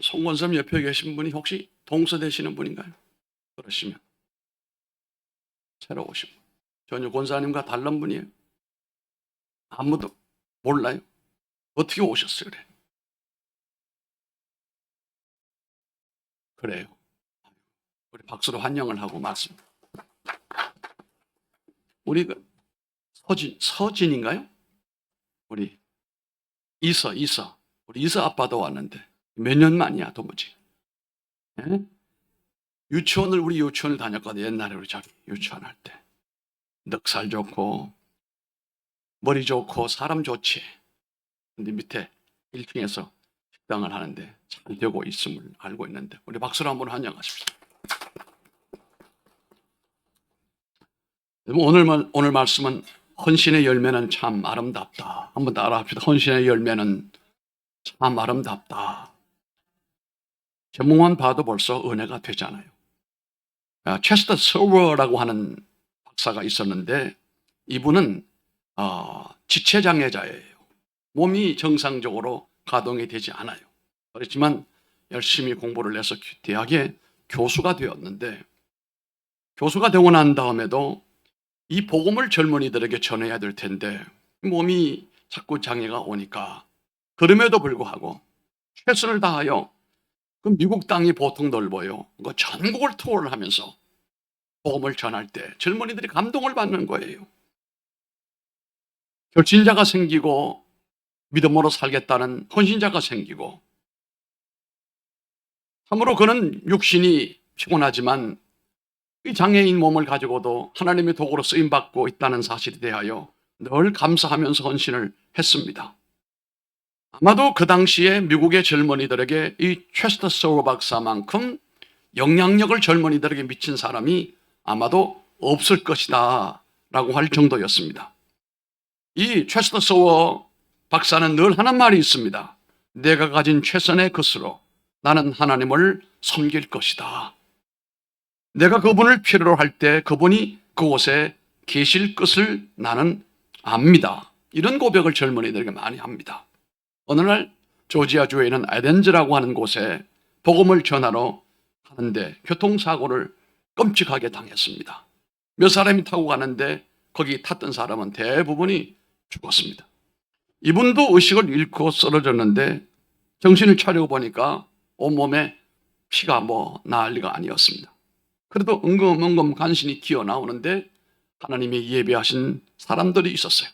송건섭 옆에 계신 분이 혹시 동서되시는 분인가요? 그러시면 새로 오신 분. 전혀 권사님과 다른 분이에요. 아무도 몰라요. 어떻게 오셨어요? 그래. 그래요. 우리 박수로 환영을 하고 말씀. 우리 그 서진인가요? 우리 이서. 우리 이서 아빠도 왔는데 몇 년 만이야 도무지. 예? 우리 유치원을 다녔거든. 옛날에 우리 자기 유치원 할 때. 넉살 좋고 머리 좋고 사람 좋지. 근데 밑에 1층에서 식당을 하는데 잘 되고 있음을 알고 있는데 우리 박수로 한번 환영하십시오. 오늘 말씀은 헌신의 열매는 참 아름답다. 한번 따라합시다. 헌신의 열매는 참 아름답다. 제목만 봐도 벌써 은혜가 되잖아요. 체스터 서워라고 하는 박사가 있었는데 이분은 지체장애자예요. 몸이 정상적으로 가동이 되지 않아요. 그렇지만 열심히 공부를 해서 대학에 교수가 되었는데 교수가 되고 난 다음에도 이 복음을 젊은이들에게 전해야 될 텐데 몸이 자꾸 장애가 오니까 그럼에도 불구하고 최선을 다하여 그 미국 땅이 보통 넓어요. 그 전국을 투어를 하면서 복음을 전할 때 젊은이들이 감동을 받는 거예요. 결신자가 생기고 믿음으로 살겠다는 헌신자가 생기고 참으로 그는 육신이 피곤하지만 이 장애인 몸을 가지고도 하나님의 도구로 쓰임받고 있다는 사실에 대하여 늘 감사하면서 헌신을 했습니다. 아마도 그 당시에 미국의 젊은이들에게 이 체스터 서워 박사만큼 영향력을 젊은이들에게 미친 사람이 아마도 없을 것이다 라고 할 정도였습니다. 이 체스터 서워 박사는 늘 하는 말이 있습니다. 내가 가진 최선의 것으로 나는 하나님을 섬길 것이다. 내가 그분을 필요로 할 때 그분이 그곳에 계실 것을 나는 압니다. 이런 고백을 젊은이들에게 많이 합니다. 어느 날 조지아주에 있는 에덴즈라고 하는 곳에 복음을 전하러 가는데 교통사고를 끔찍하게 당했습니다. 몇 사람이 타고 가는데 거기 탔던 사람은 대부분이 죽었습니다. 이분도 의식을 잃고 쓰러졌는데 정신을 차리고 보니까 온몸에 피가 난리가 아니었습니다. 그래도 은검은검 간신히 기어 나오는데 하나님이 예배하신 사람들이 있었어요.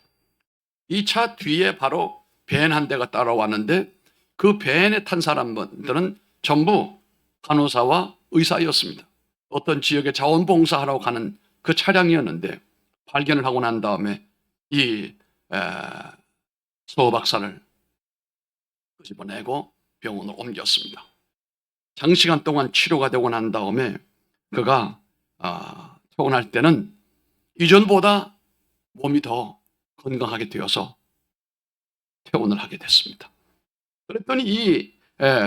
이 차 뒤에 바로 밴 한 대가 따라왔는데 그 밴에 탄 사람들은 전부 간호사와 의사였습니다. 어떤 지역에 자원봉사하러 가는 그 차량이었는데 발견을 하고 난 다음에 이 서워 박사를 끄집어내고 병원으로 옮겼습니다. 장시간 동안 치료가 되고 난 다음에 그가 퇴원할 때는 이전보다 몸이 더 건강하게 되어서 퇴원을 하게 됐습니다. 그랬더니 이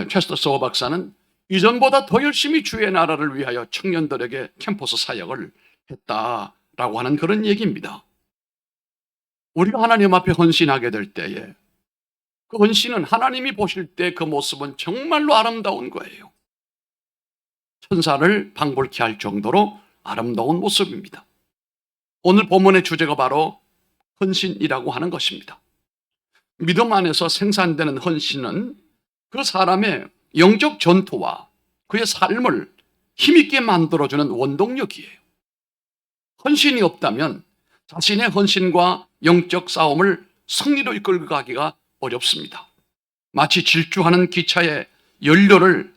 체스터 서워 박사는 이전보다 더 열심히 주의 나라를 위하여 청년들에게 캠퍼스 사역을 했다라고 하는 그런 얘기입니다. 우리가 하나님 앞에 헌신하게 될 때에 그 헌신은 하나님이 보실 때 그 모습은 정말로 아름다운 거예요. 천사를 방불케 할 정도로 아름다운 모습입니다. 오늘 본문의 주제가 바로 헌신이라고 하는 것입니다. 믿음 안에서 생산되는 헌신은 그 사람의 영적 전투와 그의 삶을 힘있게 만들어주는 원동력이에요. 헌신이 없다면 자신의 헌신과 영적 싸움을 승리로 이끌고 가기가 어렵습니다. 마치 질주하는 기차에 연료를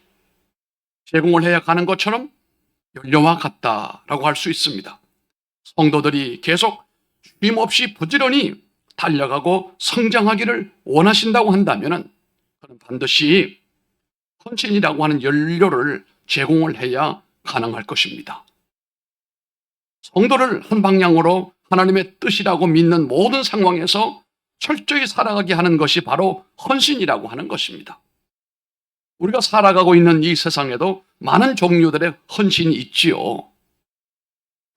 제공을 해야 가는 것처럼 연료와 같다라고 할 수 있습니다. 성도들이 계속 쉼없이 부지런히 달려가고 성장하기를 원하신다고 한다면 그는 반드시 헌신이라고 하는 연료를 제공을 해야 가능할 것입니다. 성도를 한 방향으로 하나님의 뜻이라고 믿는 모든 상황에서 철저히 살아가게 하는 것이 바로 헌신이라고 하는 것입니다. 우리가 살아가고 있는 이 세상에도 많은 종류들의 헌신이 있지요.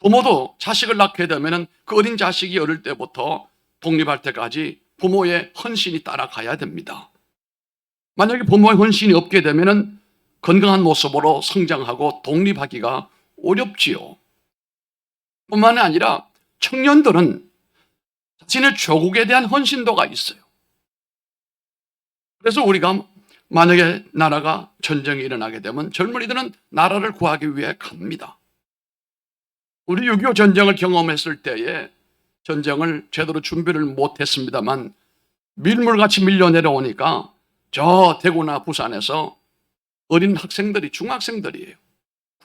부모도 자식을 낳게 되면 그 어린 자식이 어릴 때부터 독립할 때까지 부모의 헌신이 따라가야 됩니다. 만약에 부모의 헌신이 없게 되면 건강한 모습으로 성장하고 독립하기가 어렵지요. 뿐만 아니라 청년들은 자신의 조국에 대한 헌신도가 있어요. 그래서 우리가 만약에 나라가 전쟁이 일어나게 되면 젊은이들은 나라를 구하기 위해 갑니다. 우리 6.25 전쟁을 경험했을 때에 전쟁을 제대로 준비를 못했습니다만 밀물같이 밀려 내려오니까 저 대구나 부산에서 어린 학생들이, 중학생들이에요.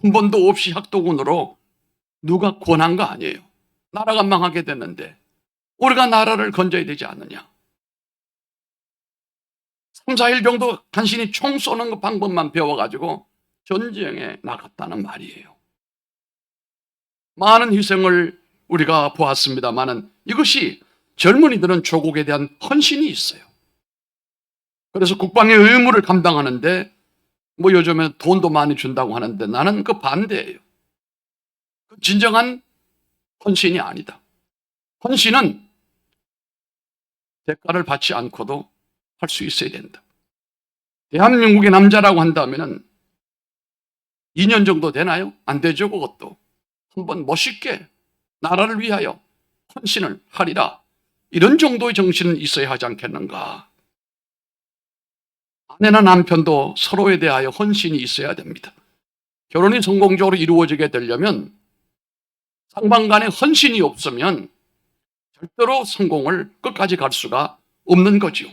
군번도 없이 학도군으로 누가 권한 거 아니에요. 나라가 망하게 됐는데 우리가 나라를 건져야 되지 않느냐. 3, 4일 정도 간신히 총 쏘는 그 방법만 배워가지고 전쟁에 나갔다는 말이에요. 많은 희생을 우리가 보았습니다만 이것이 젊은이들은 조국에 대한 헌신이 있어요. 그래서 국방의 의무를 감당하는데 요즘에 돈도 많이 준다고 하는데 나는 그 반대예요. 그 진정한 헌신이 아니다. 헌신은 대가를 받지 않고도 할 수 있어야 된다. 대한민국의 남자라고 한다면 2년 정도 되나요? 안 되죠, 그것도. 한번 멋있게 나라를 위하여 헌신을 하리라. 이런 정도의 정신은 있어야 하지 않겠는가. 아내나 남편도 서로에 대하여 헌신이 있어야 됩니다. 결혼이 성공적으로 이루어지게 되려면 상방 간에 헌신이 없으면 절대로 성공을 끝까지 갈 수가 없는 거죠.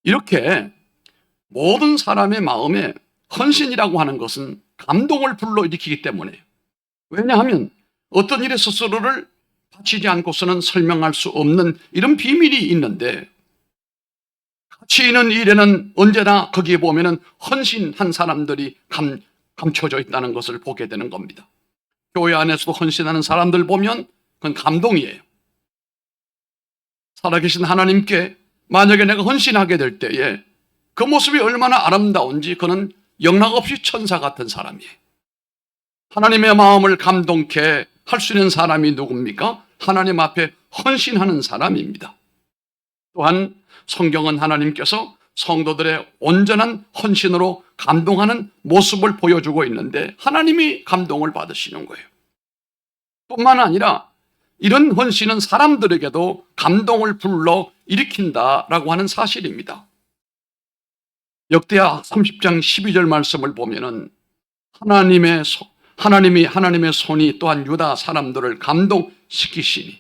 이렇게 모든 사람의 마음에 헌신이라고 하는 것은 감동을 불러일으키기 때문에, 왜냐하면 어떤 일에 스스로를 바치지 않고서는 설명할 수 없는 이런 비밀이 있는데, 가치 있는 일에는 언제나 거기에 보면은 헌신한 사람들이 감춰져 있다는 것을 보게 되는 겁니다. 교회 안에서도 헌신하는 사람들 보면 그건 감동이에요. 살아계신 하나님께 만약에 내가 헌신하게 될 때에 그 모습이 얼마나 아름다운지, 그는 영락없이 천사 같은 사람이에요. 하나님의 마음을 감동케 할 수 있는 사람이 누굽니까? 하나님 앞에 헌신하는 사람입니다. 또한 성경은 하나님께서 성도들의 온전한 헌신으로 감동하는 모습을 보여주고 있는데 하나님이 감동을 받으시는 거예요. 뿐만 아니라 이런 헌신은 사람들에게도 감동을 불러 일으킨다라고 하는 사실입니다. 역대하 30장 12절 말씀을 보면은 하나님의 손이 또한 유다 사람들을 감동시키시니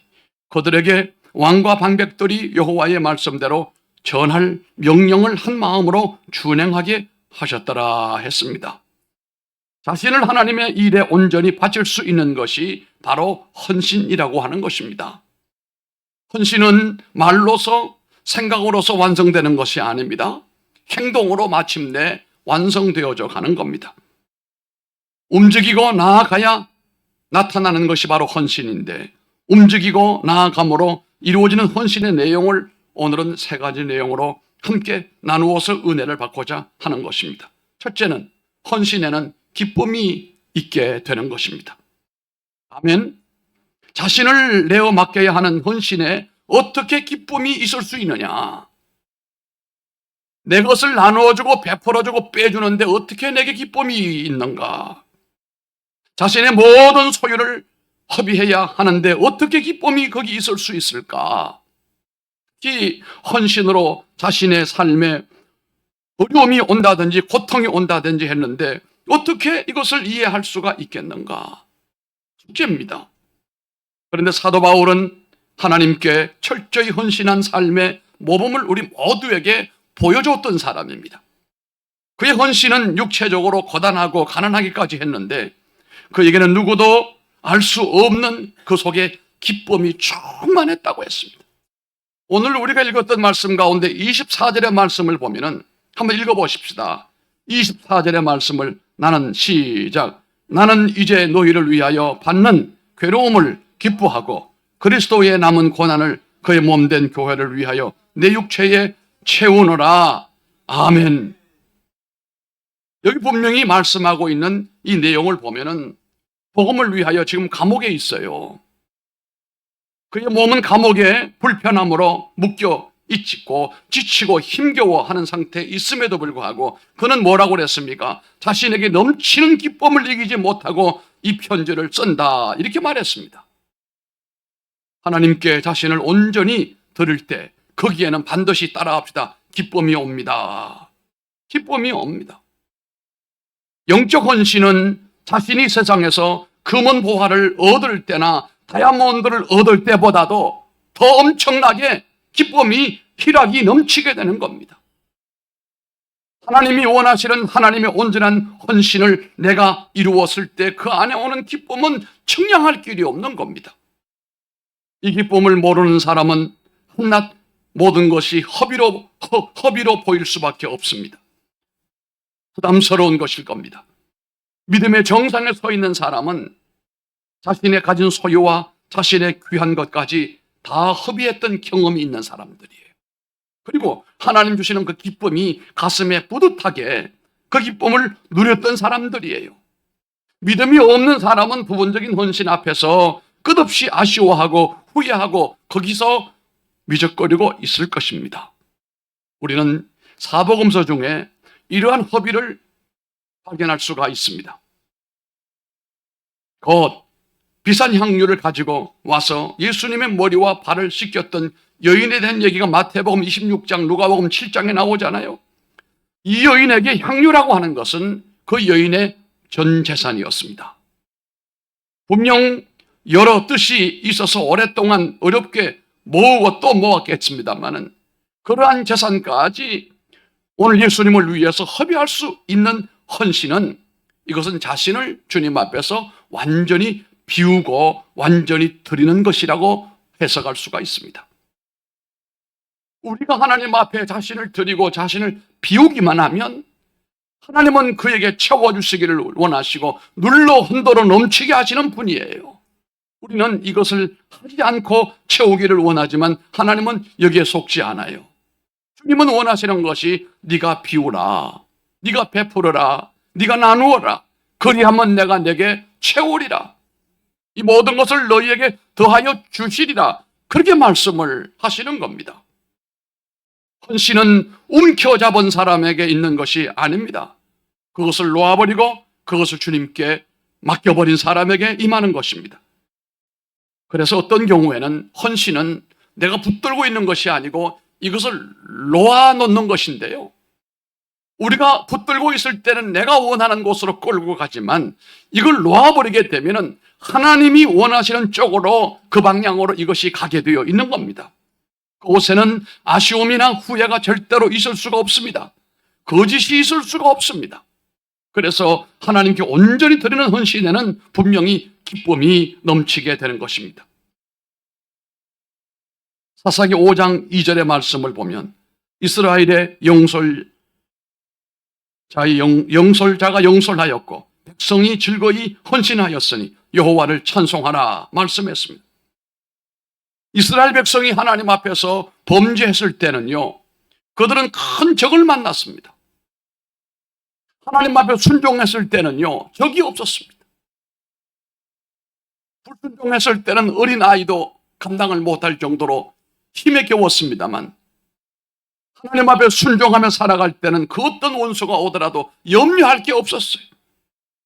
그들에게 왕과 방백들이 여호와의 말씀대로 전할 명령을 한 마음으로 준행하게 하셨더라 했습니다. 자신을 하나님의 일에 온전히 바칠 수 있는 것이 바로 헌신이라고 하는 것입니다. 헌신은 말로서, 생각으로서 완성되는 것이 아닙니다. 행동으로 마침내 완성되어져 가는 겁니다. 움직이고 나아가야 나타나는 것이 바로 헌신인데, 움직이고 나아감으로 이루어지는 헌신의 내용을 오늘은 3가지 내용으로 함께 나누어서 은혜를 받고자 하는 것입니다. 첫째는 헌신에는 기쁨이 있게 되는 것입니다. 아멘. 자신을 내어 맡겨야 하는 헌신에 어떻게 기쁨이 있을 수 있느냐? 내 것을 나누어주고 베풀어주고 빼주는데 어떻게 내게 기쁨이 있는가? 자신의 모든 소유를 허비해야 하는데 어떻게 기쁨이 거기 있을 수 있을까? 특히 헌신으로 자신의 삶에 어려움이 온다든지 고통이 온다든지 했는데 어떻게 이것을 이해할 수가 있겠는가? 숙제입니다. 그런데 사도 바울은 하나님께 철저히 헌신한 삶의 모범을 우리 모두에게 보여줬던 사람입니다. 그의 헌신은 육체적으로 고단하고 가난하기까지 했는데 그에게는 누구도 알 수 없는 그 속에 기쁨이 충만했다고 했습니다. 오늘 우리가 읽었던 말씀 가운데 24절의 말씀을 보면은 한번 읽어보십시다. 24절의 말씀을 나는 이제 너희를 위하여 받는 괴로움을 기뻐하고 그리스도의 남은 고난을 그의 몸된 교회를 위하여 내 육체에 채우노라. 아멘. 여기 분명히 말씀하고 있는 이 내용을 보면은 복음을 위하여 지금 감옥에 있어요. 그의 몸은 감옥에 불편함으로 묶여 잊고 지치고 힘겨워하는 상태에 있음에도 불구하고 그는 뭐라고 그랬습니까? 자신에게 넘치는 기쁨을 이기지 못하고 이 편지를 쓴다, 이렇게 말했습니다. 하나님께 자신을 온전히 드릴 때 거기에는 반드시 따라합시다. 기쁨이 옵니다. 기쁨이 옵니다. 영적 헌신은 자신이 세상에서 금은 보화를 얻을 때나 다이아몬드를 얻을 때보다도 더 엄청나게 기쁨이 희락이 넘치게 되는 겁니다. 하나님이 원하시는 하나님의 온전한 헌신을 내가 이루었을 때 그 안에 오는 기쁨은 청량할 길이 없는 겁니다. 이 기쁨을 모르는 사람은 한낱 모든 것이 허비로 보일 수밖에 없습니다. 부담스러운 것일 겁니다. 믿음의 정상에 서 있는 사람은 자신의 가진 소유와 자신의 귀한 것까지 다 허비했던 경험이 있는 사람들이에요. 그리고 하나님 주시는 그 기쁨이 가슴에 뿌듯하게 그 기쁨을 누렸던 사람들이에요. 믿음이 없는 사람은 부분적인 헌신 앞에서 끝없이 아쉬워하고 후회하고 거기서 미적거리고 있을 것입니다. 우리는 사복음서 중에 이러한 허비를 발견할 수가 있습니다. 곧 비싼 향유를 가지고 와서 예수님의 머리와 발을 씻겼던 여인에 대한 얘기가 마태복음 26장, 누가복음 7장에 나오잖아요. 이 여인에게 향유라고 하는 것은 그 여인의 전 재산이었습니다. 분명 여러 뜻이 있어서 오랫동안 어렵게 모으고 또 모았겠습니다만은 그러한 재산까지 오늘 예수님을 위해서 허비할 수 있는 헌신은, 이것은 자신을 주님 앞에서 완전히 비우고 완전히 드리는 것이라고 해석할 수가 있습니다. 우리가 하나님 앞에 자신을 드리고 자신을 비우기만 하면 하나님은 그에게 채워주시기를 원하시고 눌러 흔들어 넘치게 하시는 분이에요. 우리는 이것을 하지 않고 채우기를 원하지만 하나님은 여기에 속지 않아요. 주님은 원하시는 것이 네가 비우라, 네가 베풀어라, 네가 나누어라. 그리하면 내가 내게 채우리라. 이 모든 것을 너희에게 더하여 주시리라. 그렇게 말씀을 하시는 겁니다. 헌신은 움켜잡은 사람에게 있는 것이 아닙니다. 그것을 놓아버리고 그것을 주님께 맡겨버린 사람에게 임하는 것입니다. 그래서 어떤 경우에는 헌신은 내가 붙들고 있는 것이 아니고 이것을 놓아놓는 것인데요. 우리가 붙들고 있을 때는 내가 원하는 곳으로 끌고 가지만 이걸 놓아버리게 되면 하나님이 원하시는 쪽으로, 그 방향으로 이것이 가게 되어 있는 겁니다. 그곳에는 아쉬움이나 후회가 절대로 있을 수가 없습니다. 거짓이 있을 수가 없습니다. 그래서 하나님께 온전히 드리는 헌신에는 분명히 기쁨이 넘치게 되는 것입니다. 사사기 5장 2절의 말씀을 보면 이스라엘의 영솔자가 영솔하였고 백성이 즐거이 헌신하였으니 여호와를 찬송하라 말씀했습니다. 이스라엘 백성이 하나님 앞에서 범죄했을 때는요, 그들은 큰 적을 만났습니다. 하나님 앞에 순종했을 때는요, 적이 없었습니다. 불순종했을 때는 어린아이도 감당을 못할 정도로 힘에 겨웠습니다만 하나님 앞에 순종하며 살아갈 때는 그 어떤 원수가 오더라도 염려할 게 없었어요.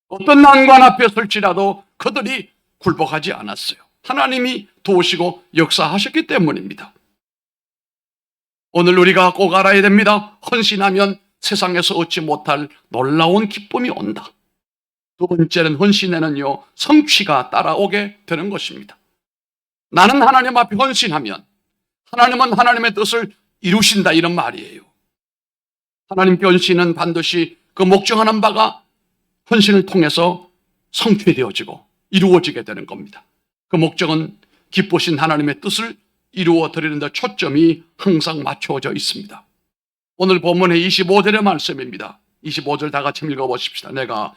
어떤 난관 앞에 설지라도 그들이 굴복하지 않았어요. 하나님이 도우시고 역사하셨기 때문입니다. 오늘 우리가 꼭 알아야 됩니다. 헌신하면 세상에서 얻지 못할 놀라운 기쁨이 온다. 두 번째는 헌신에는요, 성취가 따라오게 되는 것입니다. 나는 하나님 앞에 헌신하면 하나님은 하나님의 뜻을 이루신다, 이런 말이에요. 하나님께 헌신은 반드시 그 목적하는 바가 헌신을 통해서 성취되어지고 이루어지게 되는 겁니다. 그 목적은 기쁘신 하나님의 뜻을 이루어 드리는 데 초점이 항상 맞춰져 있습니다. 오늘 본문의 25절의 말씀입니다. 25절 다 같이 읽어보십시다. 내가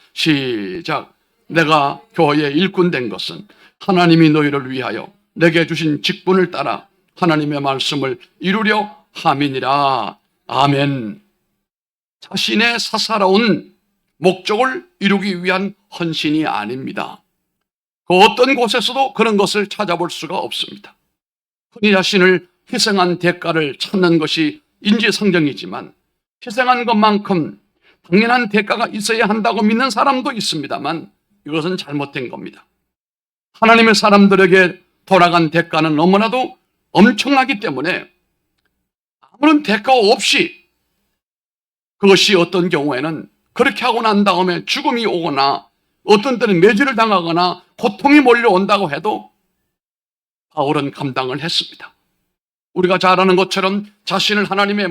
교회의 일꾼 된 것은 하나님이 너희를 위하여 내게 주신 직분을 따라 하나님의 말씀을 이루려 함이니라. 아멘. 자신의 사사로운 목적을 이루기 위한 헌신이 아닙니다. 그 어떤 곳에서도 그런 것을 찾아볼 수가 없습니다. 흔히 자신을 희생한 대가를 찾는 것이 인지상정이지만 희생한 것만큼 당연한 대가가 있어야 한다고 믿는 사람도 있습니다만 이것은 잘못된 겁니다. 하나님의 사람들에게 돌아간 대가는 너무나도 엄청나기 때문에 아무런 대가 없이 그것이 어떤 경우에는 그렇게 하고 난 다음에 죽음이 오거나 어떤 때는 매질을 당하거나 고통이 몰려온다고 해도 바울은 감당을 했습니다. 우리가 잘 아는 것처럼 자신을 하나님의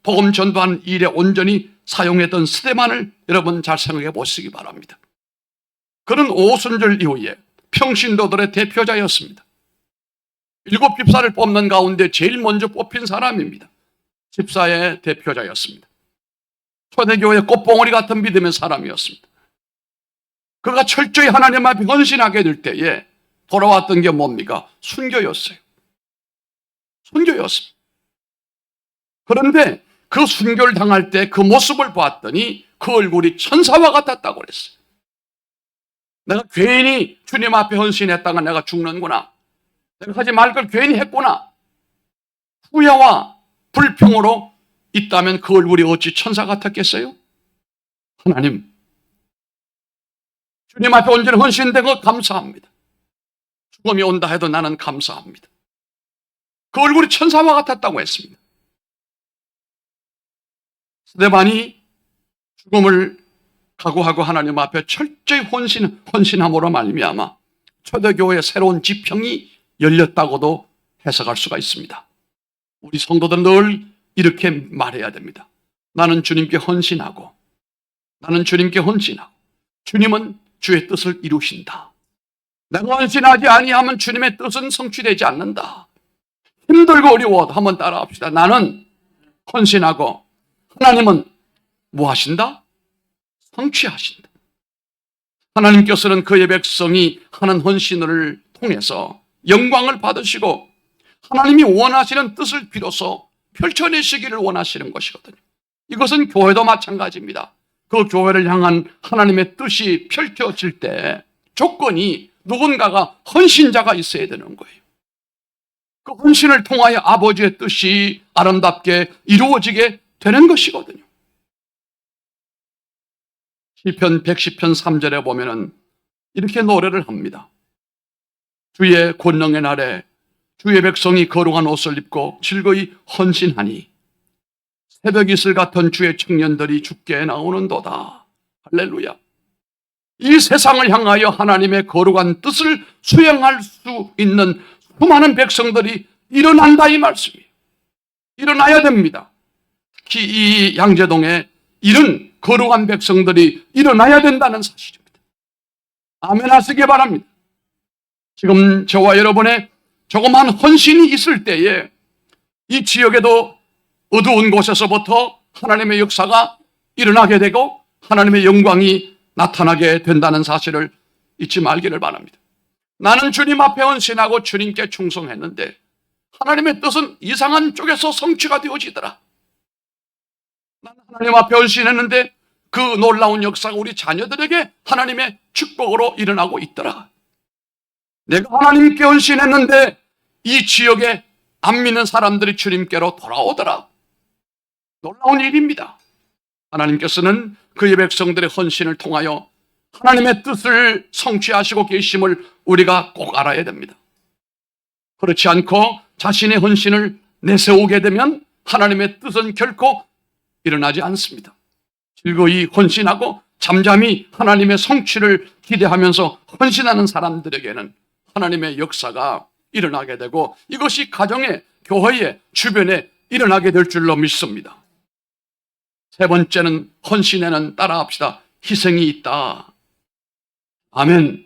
복음 전도하는 일에 온전히 사용했던 스데반을 여러분 잘 생각해 보시기 바랍니다. 그는 오순절 이후에 평신도들의 대표자였습니다. 7 집사를 뽑는 가운데 제일 먼저 뽑힌 사람입니다. 집사의 대표자였습니다. 초대교회 꽃봉오리 같은 믿음의 사람이었습니다. 그가 철저히 하나님 앞에 헌신하게 될 때에 돌아왔던 게 뭡니까? 순교였어요. 순교였습니다. 그런데 그 순교를 당할 때 그 모습을 봤더니 그 얼굴이 천사와 같았다고 그랬어요. 내가 괜히 주님 앞에 헌신했다가 내가 죽는구나. 내가 하지 말 걸 괜히 했구나. 후회와 불평으로 있다면 그 얼굴이 어찌 천사 같았겠어요? 하나님, 주님 앞에 온전히 헌신된 거 감사합니다. 죽음이 온다 해도 나는 감사합니다. 그 얼굴이 천사와 같았다고 했습니다. 스데반이 죽음을 각오하고 하나님 앞에 철저히 헌신함으로 말미암아 초대교회의 새로운 지평이 열렸다고도 해석할 수가 있습니다. 우리 성도들은 늘 이렇게 말해야 됩니다. 나는 주님께 헌신하고 주님은 주의 뜻을 이루신다. 내가 헌신하지 아니하면 주님의 뜻은 성취되지 않는다. 힘들고 어려워도 한번 따라합시다. 나는 헌신하고 하나님은 뭐 하신다? 성취하신다. 하나님께서는 그의 백성이 하는 헌신을 통해서 영광을 받으시고 하나님이 원하시는 뜻을 비로소 펼쳐내시기를 원하시는 것이거든요. 이것은 교회도 마찬가지입니다. 그 교회를 향한 하나님의 뜻이 펼쳐질 때 조건이 누군가가 헌신자가 있어야 되는 거예요. 그 헌신을 통하여 아버지의 뜻이 아름답게 이루어지게 되는 것이거든요. 시편 110편 3절에 보면은 이렇게 노래를 합니다. 주의 권능의 날에 주의 백성이 거룩한 옷을 입고 즐거이 헌신하니 새벽 이슬 같은 주의 청년들이 주께 나오는도다. 할렐루야. 이 세상을 향하여 하나님의 거룩한 뜻을 수행할 수 있는 수많은 백성들이 일어난다 이 말씀이에요. 일어나야 됩니다. 특히 이 양재동에 이런 거룩한 백성들이 일어나야 된다는 사실입니다. 아멘 하시기 바랍니다. 지금 저와 여러분의 조그만 헌신이 있을 때에 이 지역에도 어두운 곳에서부터 하나님의 역사가 일어나게 되고 하나님의 영광이 나타나게 된다는 사실을 잊지 말기를 바랍니다. 나는 주님 앞에 헌신하고 주님께 충성했는데 하나님의 뜻은 이상한 쪽에서 성취가 되어지더라. 나는 하나님 앞에 헌신했는데 그 놀라운 역사가 우리 자녀들에게 하나님의 축복으로 일어나고 있더라. 내가 하나님께 헌신했는데 이 지역에 안 믿는 사람들이 주님께로 돌아오더라. 놀라운 일입니다. 하나님께서는 그의 백성들의 헌신을 통하여 하나님의 뜻을 성취하시고 계심을 우리가 꼭 알아야 됩니다. 그렇지 않고 자신의 헌신을 내세우게 되면 하나님의 뜻은 결코 일어나지 않습니다. 즐거이 헌신하고 잠잠히 하나님의 성취를 기대하면서 헌신하는 사람들에게는 하나님의 역사가 일어나게 되고 이것이 가정에, 교회에, 주변에 일어나게 될 줄로 믿습니다. 세 번째는 헌신에는 따라합시다. 희생이 있다. 아멘.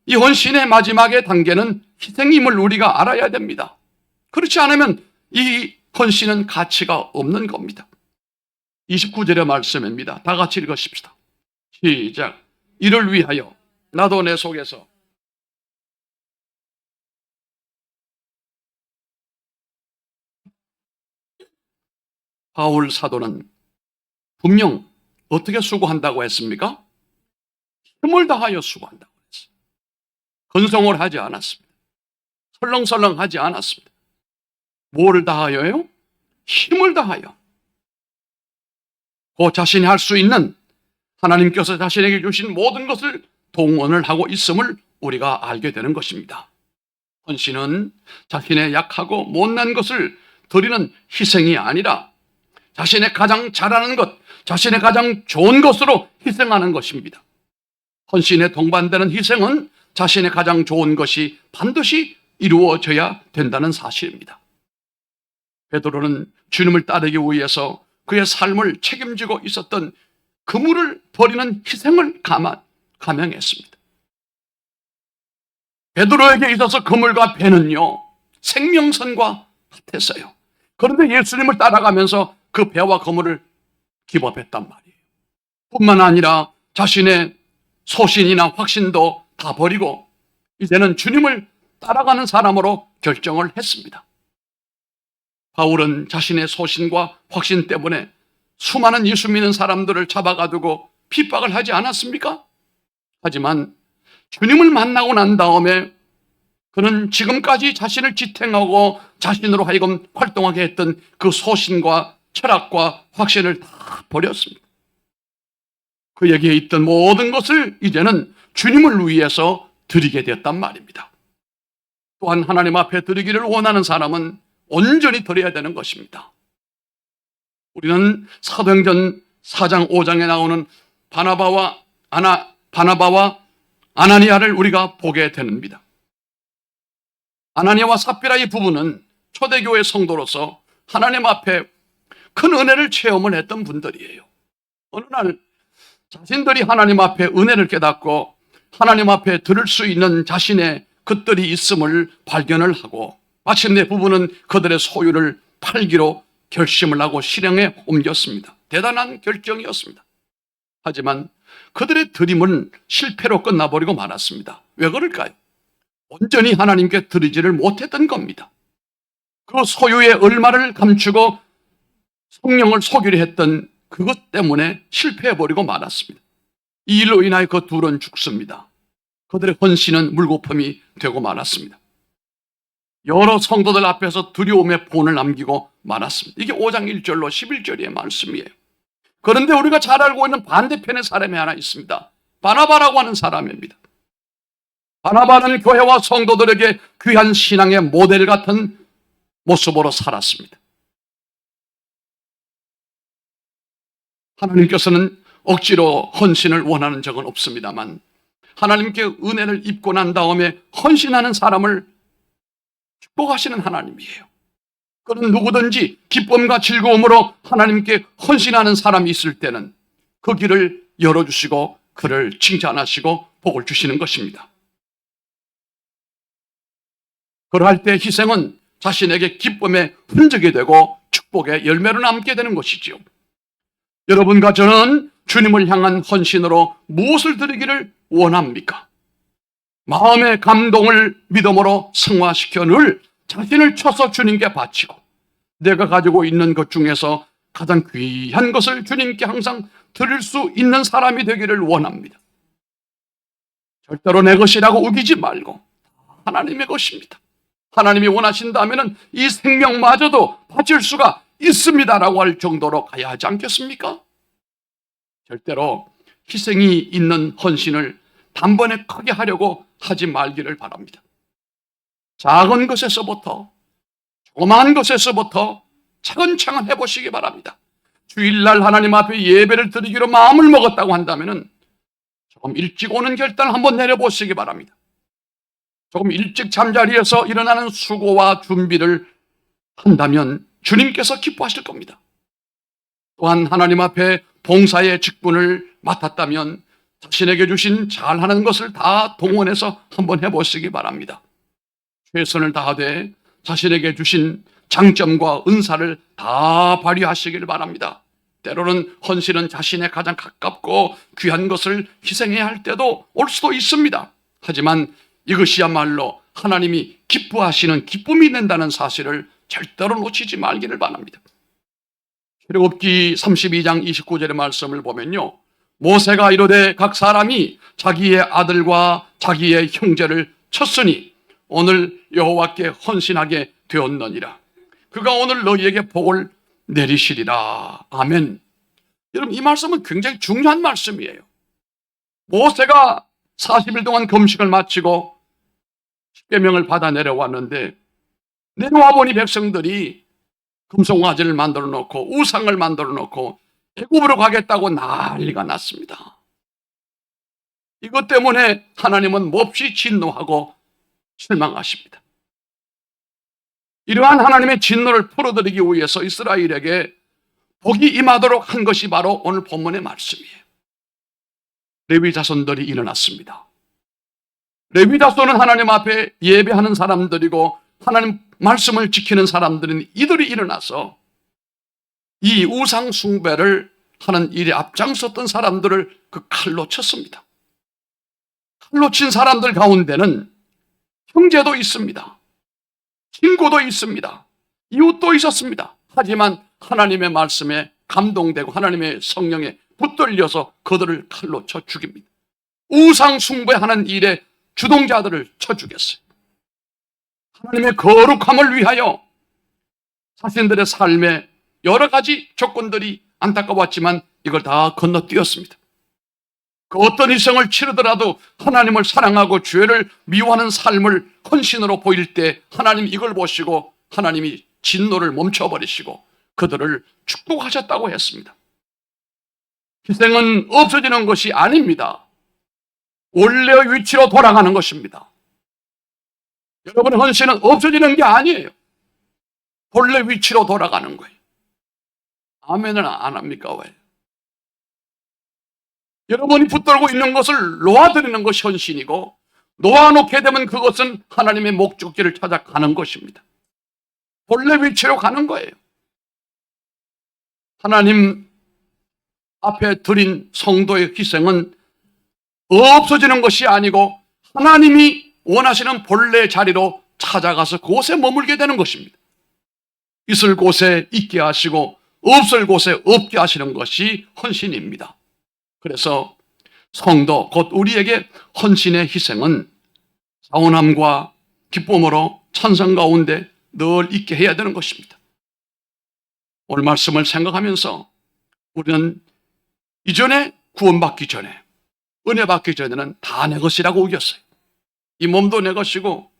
이 헌신의 마지막의 단계는 희생임을 우리가 알아야 됩니다. 그렇지 않으면 이 헌신은 가치가 없는 겁니다. 29절의 말씀입니다. 다 같이 읽으십시다. 시작. 이를 위하여 나도 내 속에서 바울 사도는 분명 어떻게 수고한다고 했습니까? 힘을 다하여 수고한다고 했어요. 건성을 하지 않았습니다. 설렁설렁 하지 않았습니다. 뭐를 다하여요? 힘을 다하여. 그 자신이 할 수 있는 하나님께서 자신에게 주신 모든 것을 동원을 하고 있음을 우리가 알게 되는 것입니다. 헌신은 자신의 약하고 못난 것을 드리는 희생이 아니라 자신의 가장 잘하는 것, 자신의 가장 좋은 것으로 희생하는 것입니다. 헌신에 동반되는 희생은 자신의 가장 좋은 것이 반드시 이루어져야 된다는 사실입니다. 베드로는 주님을 따르기 위해서 그의 삶을 책임지고 있었던 그물을 버리는 희생을 감행했습니다. 베드로에게 있어서 그물과 배는요, 생명선과 같았어요. 그런데 예수님을 따라가면서 그 배와 그물을 기법했단 말이에요. 뿐만 아니라 자신의 소신이나 확신도 다 버리고 이제는 주님을 따라가는 사람으로 결정을 했습니다. 바울은 자신의 소신과 확신 때문에 수많은 예수 믿는 사람들을 잡아가두고 핍박을 하지 않았습니까? 하지만 주님을 만나고 난 다음에 그는 지금까지 자신을 지탱하고 자신으로 하여금 활동하게 했던 그 소신과 철학과 확신을 다 버렸습니다. 그에게 있던 모든 것을 이제는 주님을 위해서 드리게 되었단 말입니다. 또한 하나님 앞에 드리기를 원하는 사람은 온전히 드려야 되는 것입니다. 우리는 사도행전 4장 5장에 나오는 바나바와 아나니아를 우리가 보게 됩니다. 아나니아와 삽비라의 부부는 초대교회 성도로서 하나님 앞에 큰 은혜를 체험을 했던 분들이에요. 어느 날 자신들이 하나님 앞에 은혜를 깨닫고 하나님 앞에 들을 수 있는 자신의 것들이 있음을 발견을 하고 마침내 부부는 그들의 소유를 팔기로 결심을 하고 실행에 옮겼습니다. 대단한 결정이었습니다. 하지만 그들의 드림은 실패로 끝나버리고 말았습니다. 왜 그럴까요? 온전히 하나님께 드리지를 못했던 겁니다. 그 소유의 얼마를 감추고 성령을 속이려 했던 그것 때문에 실패해버리고 말았습니다. 이 일로 인하여 그 둘은 죽습니다. 그들의 헌신은 물거품이 되고 말았습니다. 여러 성도들 앞에서 두려움의 본을 남기고 말았습니다. 이게 5장 1절로 11절의 말씀이에요. 그런데 우리가 잘 알고 있는 반대편의 사람이 하나 있습니다. 바나바라고 하는 사람입니다. 바나바는 교회와 성도들에게 귀한 신앙의 모델 같은 모습으로 살았습니다. 하나님께서는 억지로 헌신을 원하는 적은 없습니다만 하나님께 은혜를 입고 난 다음에 헌신하는 사람을 축복하시는 하나님이에요. 그는 누구든지 기쁨과 즐거움으로 하나님께 헌신하는 사람이 있을 때는 그 길을 열어주시고 그를 칭찬하시고 복을 주시는 것입니다. 그러할 때 희생은 자신에게 기쁨의 흔적이 되고 축복의 열매로 남게 되는 것이지요. 여러분과 저는 주님을 향한 헌신으로 무엇을 드리기를 원합니까? 마음의 감동을 믿음으로 승화시켜 늘 자신을 쳐서 주님께 바치고 내가 가지고 있는 것 중에서 가장 귀한 것을 주님께 항상 드릴 수 있는 사람이 되기를 원합니다. 절대로 내 것이라고 우기지 말고 하나님의 것입니다. 하나님이 원하신다면 이 생명마저도 바칠 수가 있습니다라고 할 정도로 가야 하지 않겠습니까? 절대로 희생이 있는 헌신을 단번에 크게 하려고 하지 말기를 바랍니다. 작은 것에서부터 조그마한 것에서부터 차근차근 해보시기 바랍니다. 주일날 하나님 앞에 예배를 드리기로 마음을 먹었다고 한다면 조금 일찍 오는 결단을 한번 내려보시기 바랍니다. 조금 일찍 잠자리에서 일어나는 수고와 준비를 한다면 주님께서 기뻐하실 겁니다. 또한 하나님 앞에 봉사의 직분을 맡았다면 자신에게 주신 잘하는 것을 다 동원해서 한번 해보시기 바랍니다. 최선을 다하되 자신에게 주신 장점과 은사를 다 발휘하시길 바랍니다. 때로는 헌신은 자신의 가장 가깝고 귀한 것을 희생해야 할 때도 올 수도 있습니다. 하지만 이것이야말로 하나님이 기뻐하시는 기쁨이 된다는 사실을 절대로 놓치지 말기를 바랍니다. 출애굽기 32장 29절의 말씀을 보면요, 모세가 이르되 각 사람이 자기의 아들과 자기의 형제를 쳤으니 오늘 여호와께 헌신하게 되었느니라. 그가 오늘 너희에게 복을 내리시리라. 아멘. 여러분, 이 말씀은 굉장히 중요한 말씀이에요. 모세가 40일 동안 금식을 마치고 십계명을 받아 내려왔는데, 내려와 보니 백성들이 금송아지를 만들어 놓고 우상을 만들어 놓고 애굽으로 가겠다고 난리가 났습니다. 이것 때문에 하나님은 몹시 진노하고 실망하십니다. 이러한 하나님의 진노를 풀어드리기 위해서 이스라엘에게 복이 임하도록 한 것이 바로 오늘 본문의 말씀이에요. 레위 자손들이 일어났습니다. 레위 자손은 하나님 앞에 예배하는 사람들이고 하나님 말씀을 지키는 사람들인 이들이 일어나서 이 우상 숭배를 하는 일에 앞장섰던 사람들을 그 칼로 쳤습니다. 칼로 친 사람들 가운데는 형제도 있습니다. 친구도 있습니다. 이웃도 있었습니다. 하지만 하나님의 말씀에 감동되고 하나님의 성령에 붙들려서 그들을 칼로 쳐 죽입니다. 우상 숭배하는 일에 주동자들을 쳐 죽였어요. 하나님의 거룩함을 위하여 자신들의 삶에 여러 가지 조건들이 안타까웠지만 이걸 다 건너뛰었습니다. 그 어떤 희생을 치르더라도 하나님을 사랑하고 죄를 미워하는 삶을 헌신으로 보일 때 하나님 이걸 보시고 하나님이 진노를 멈춰버리시고 그들을 축복하셨다고 했습니다. 희생은 없어지는 것이 아닙니다. 원래의 위치로 돌아가는 것입니다. 여러분의 헌신은 없어지는 게 아니에요. 본래 위치로 돌아가는 거예요. 아멘을 안 합니까? 왜? 여러분이 붙들고 있는 것을 놓아드리는 것이 헌신이고, 놓아놓게 되면 그것은 하나님의 목적지를 찾아가는 것입니다. 본래 위치로 가는 거예요. 하나님 앞에 드린 성도의 희생은 없어지는 것이 아니고 하나님이 원하시는 본래 자리로 찾아가서 그곳에 머물게 되는 것입니다. 있을 곳에 있게 하시고 없을 곳에 없게 하시는 것이 헌신입니다. 그래서 성도 곧 우리에게 헌신의 희생은 자원함과 기쁨으로 찬성 가운데 늘 있게 해야 되는 것입니다. 오늘 말씀을 생각하면서 우리는 이전에 구원받기 전에, 은혜 받기 전에는 다 내 것이라고 우겼어요. 이 몸도 내 것이고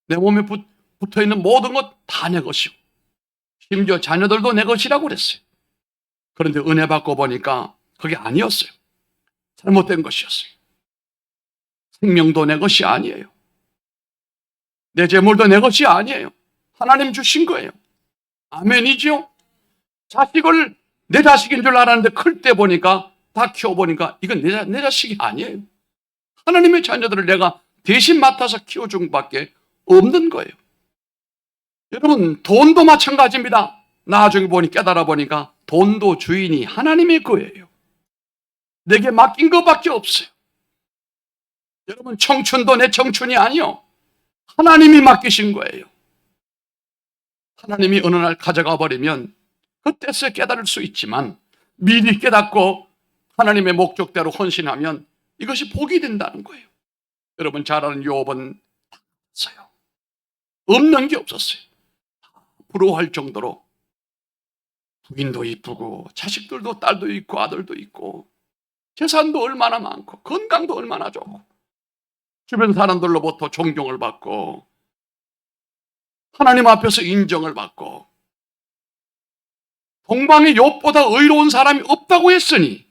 내 몸에 붙어있는 모든 것 다 내 것이고 심지어 자녀들도 내 것이라고 그랬어요. 그런데 은혜 받고 보니까 그게 아니었어요. 잘못된 것이었어요. 생명도 내 것이 아니에요. 내 재물도 내 것이 아니에요. 하나님 주신 거예요. 아멘이죠? 자식을 내 자식인 줄 알았는데 클 때 보니까 다 키워보니까 이건 내 자식이 아니에요. 하나님의 자녀들을 내가 대신 맡아서 키워준 것밖에 없는 거예요. 여러분, 돈도 마찬가지입니다. 나중에 깨달아 보니까 돈도 주인이 하나님의 거예요. 내게 맡긴 것밖에 없어요. 여러분, 청춘도 내 청춘이 아니요, 하나님이 맡기신 거예요. 하나님이 어느 날 가져가 버리면 그때서 깨달을 수 있지만 미리 깨닫고 하나님의 목적대로 헌신하면 이것이 복이 된다는 거예요. 여러분 잘 아는 욥은 없어요. 없는 게 없었어요. 부러워할 정도로 부인도 이쁘고 자식들도 딸도 있고 아들도 있고 재산도 얼마나 많고 건강도 얼마나 좋고 주변 사람들로부터 존경을 받고 하나님 앞에서 인정을 받고 동방의 욥보다 의로운 사람이 없다고 했으니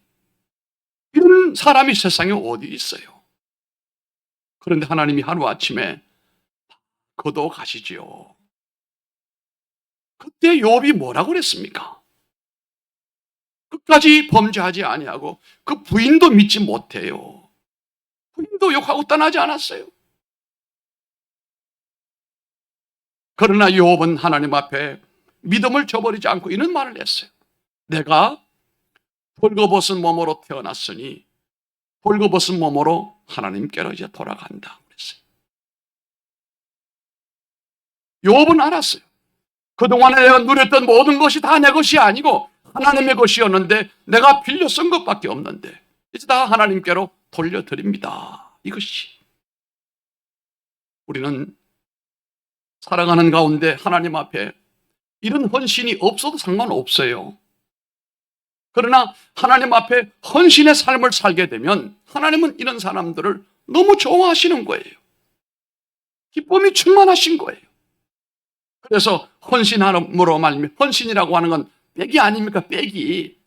이런 사람이 세상에 어디 있어요? 그런데 하나님이 하루아침에 거둬 가시지요. 그때 욥이 뭐라고 그랬습니까? 끝까지 범죄하지 아니하고 그 부인도 믿지 못해요. 부인도 욕하고 떠나지 않았어요. 그러나 욥은 하나님 앞에 믿음을 저버리지 않고 이런 말을 했어요. 내가 벌거벗은 몸으로 태어났으니 벌거벗은 몸으로 하나님께로 이제 돌아간다 그랬어요. 욥은 알았어요. 그동안에 내가 누렸던 모든 것이 다 내 것이 아니고 하나님의 것이었는데 내가 빌려 쓴 것밖에 없는데 이제 다 하나님께로 돌려드립니다. 이것이 우리는 살아가는 가운데 하나님 앞에 이런 헌신이 없어도 상관없어요. 그러나 하나님 앞에 헌신의 삶을 살게 되면 하나님은 이런 사람들을 너무 좋아하시는 거예요. 기쁨이 충만하신 거예요. 그래서 헌신함으로 말미암아, 헌신이라고 하는 건 빼기 아닙니까? 빼기.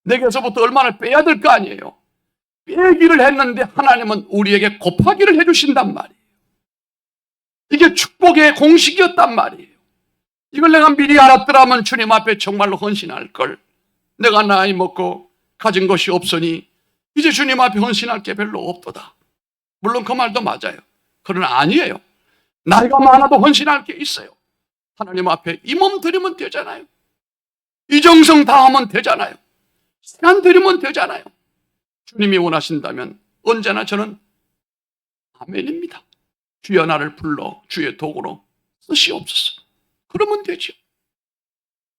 내게서부터 얼마나 빼야 될 거 아니에요. 빼기를 했는데 하나님은 우리에게 곱하기를 해주신단 말이에요. 이게 축복의 공식이었단 말이에요. 이걸 내가 미리 알았더라면 주님 앞에 정말로 헌신할 걸. 내가 나이 먹고 가진 것이 없으니 이제 주님 앞에 헌신할 게 별로 없도다. 물론 그 말도 맞아요. 그러나 아니에요. 나이가 많아도 헌신할 게 있어요. 하나님 앞에 이 몸 드리면 되잖아요. 이 정성 다하면 되잖아요. 시간 드리면 되잖아요. 주님이 원하신다면 언제나 저는 아멘입니다. 주여 나를 불러 주의 도구로 쓰시옵소서. 그러면 되죠.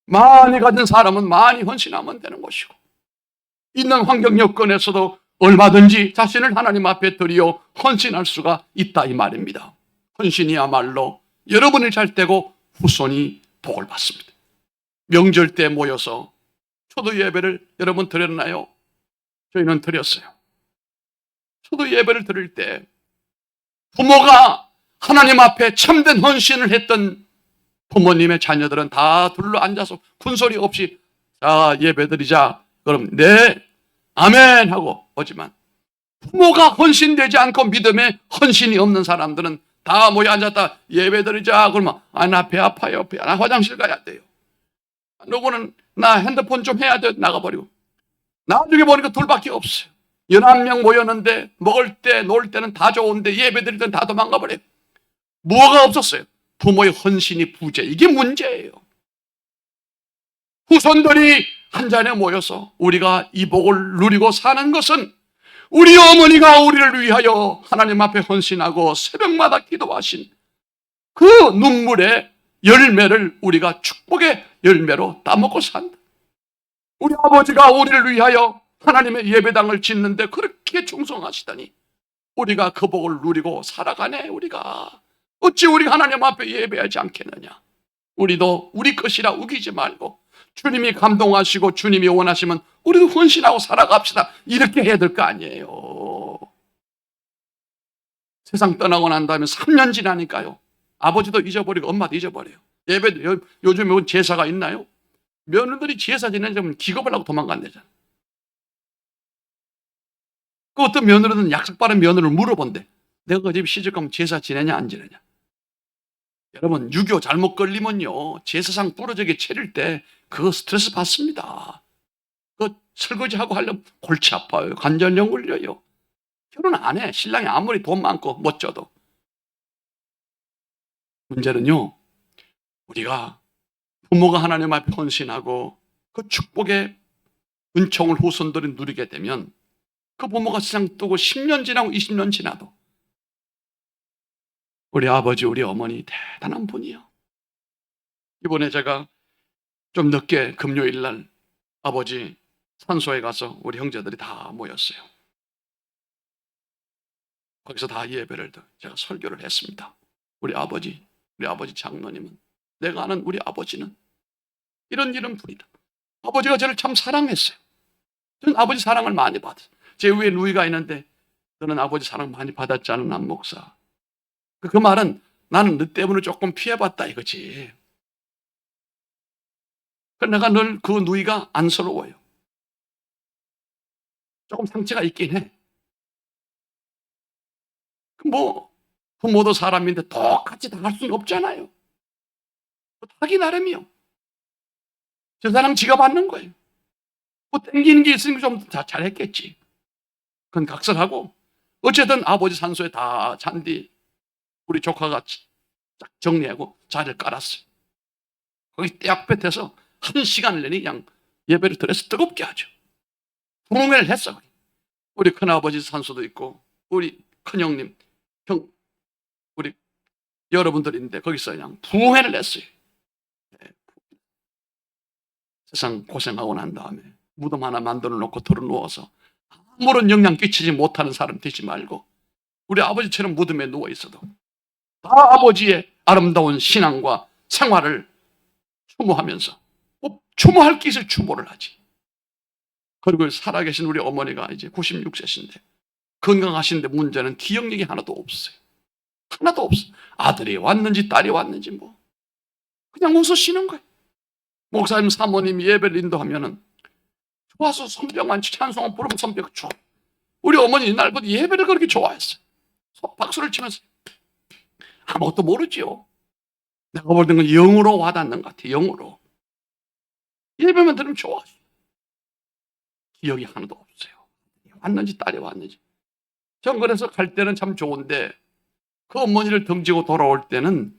많이 가진 사람은 많이 헌신하면 되는 것이고, 있는 환경 여건에서도 얼마든지 자신을 하나님 앞에 드리어 헌신할 수가 있다 이 말입니다. 헌신이야말로 여러분이 잘 되고 후손이 복을 받습니다. 명절 때 모여서 초도 예배를 여러분 드렸나요? 저희는 드렸어요. 초도 예배를 드릴 때 부모가 하나님 앞에 참된 헌신을 했던 부모님의 자녀들은 다 둘러 앉아서 군소리 없이 자 예배 드리자. 그럼 네 아멘 하고 오지만 부모가 헌신되지 않고 믿음에 헌신이 없는 사람들은 다 모여 앉았다 예배 드리자. 그러면 나 배 아파요. 나 화장실 가야 돼요. 누구는 나 핸드폰 좀 해야 돼. 나가버리고. 나중에 보니까 둘밖에 없어요. 11명 모였는데 먹을 때 놀 때는 다 좋은데 예배 드릴 때는 다 도망가버려요. 뭐가 없었어요? 부모의 헌신이 부재. 이게 문제예요. 후손들이 한 자리에 모여서 우리가 이 복을 누리고 사는 것은 우리 어머니가 우리를 위하여 하나님 앞에 헌신하고 새벽마다 기도하신 그 눈물의 열매를 우리가 축복의 열매로 따먹고 산다. 우리 아버지가 우리를 위하여 하나님의 예배당을 짓는데 그렇게 충성하시다니 우리가 그 복을 누리고 살아가네. 우리가 어찌 우리 하나님 앞에 예배하지 않겠느냐. 우리도 우리 것이라 우기지 말고 주님이 감동하시고 주님이 원하시면 우리도 헌신하고 살아갑시다. 이렇게 해야 될 거 아니에요. 세상 떠나고 난 다음에 3년 지나니까요. 아버지도 잊어버리고 엄마도 잊어버려요. 예배 요즘에 제사가 있나요? 며느리들이 제사 지내자면 기겁을 하고 도망간대잖아. 그 어떤 며느리는 약속받은 며느리를 물어본대. 내가 그 집 시집 가면 제사 지내냐 안 지내냐. 여러분 6.25 잘못 걸리면요 제사상 부러지게 차릴 때 그거 스트레스 받습니다. 그 설거지하고 하려면 골치 아파요. 관절염 걸려요. 결혼 안 해. 신랑이 아무리 돈 많고 멋져도. 문제는요 우리가 부모가 하나님 앞에 헌신하고 그 축복의 은총을 후손들이 누리게 되면 그 부모가 세상 뜨고 10년 지나고 20년 지나도 우리 아버지 우리 어머니 대단한 분이요. 이번에 제가 좀 늦게 금요일 날 아버지 산소에 가서 우리 형제들이 다 모였어요. 거기서 다 예배를 제가 설교를 했습니다. 우리 아버지 장로님은 내가 아는 우리 아버지는 이런 분이다. 아버지가 저를 참 사랑했어요. 저는 아버지 사랑을 많이 받았어요. 제 위에 누이가 있는데 너는 아버지 사랑 많이 받았지 않은 남 목사. 그 말은 나는 너 때문에 조금 피해봤다 이거지. 그래서 내가 늘 그 누이가 안쓰러워요. 조금 상처가 있긴 해. 뭐 부모도 사람인데 똑같이 다 할 수는 없잖아요. 하기 나름이요. 저 사람 지가 받는 거예요. 뭐 땡기는 게 있으니까 좀 다 잘했겠지. 그건 각설하고 어쨌든 아버지 산소에 다 잔디 우리 조카가 쫙 정리하고 자리를 깔았어요. 거기 떼약 볕에서 1시간을 내니 그냥 예배를 드려서 뜨겁게 하죠. 부흥회를 했어. 우리 큰아버지 산소도 있고 우리 큰형님 우리 여러분들인데 거기서 그냥 부흥회를 했어요. 세상 고생하고 난 다음에 무덤 하나 만들어 놓고 들어누워서 아무런 영향 끼치지 못하는 사람 되지 말고 우리 아버지처럼 무덤에 누워 있어도 다 아버지의 아름다운 신앙과 생활을 추모하면서 추모할 게 있어야 추모를 하지. 그리고 살아계신 우리 어머니가 이제 96세신데 건강하신데 문제는 기억력이 하나도 없어요. 하나도 없어. 아들이 왔는지 딸이 왔는지 뭐 그냥 웃으시는 거예요. 목사님 사모님이 예배를 인도하면은 좋아서 손뼉만 찬송을 부르면 손뼉 쳐. 우리 어머니 이날부터 예배를 그렇게 좋아했어요. 박수를 치면서 아무것도 모르지요. 내가 볼 때는 영으로 와닿는 것 같아요. 영으로. 예배만 들으면 좋아하죠. 기억이 하나도 없어요. 왔는지 딸이 왔는지. 전 그래서 갈 때는 참 좋은데 그 어머니를 등지고 돌아올 때는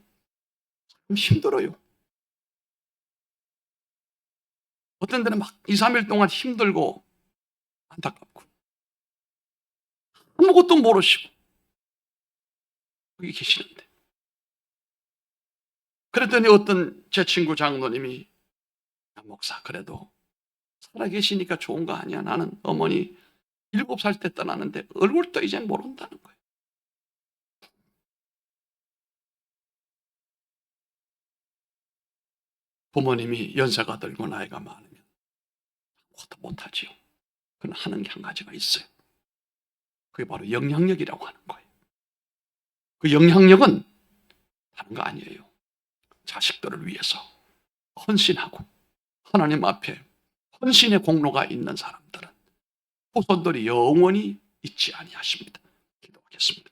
참 힘들어요. 어떤 데는 막 2, 3일 동안 힘들고 안타깝고 아무것도 모르시고 거기 계시는데 그랬더니 어떤 제 친구 장로님이 목사 그래도 살아계시니까 좋은 거 아니야. 나는 어머니 7살 때 떠나는데 얼굴도 이젠 모른다는 거예요. 부모님이 연세가 들고 나이가 많으면 아무것도 못하지요. 그러나 하는 게 한 가지가 있어요. 그게 바로 영향력이라고 하는 거예요. 그 영향력은 다른 거 아니에요. 자식들을 위해서 헌신하고 하나님 앞에 헌신의 공로가 있는 사람들은 후손들이 영원히 잊지 아니하십니다. 기도하겠습니다.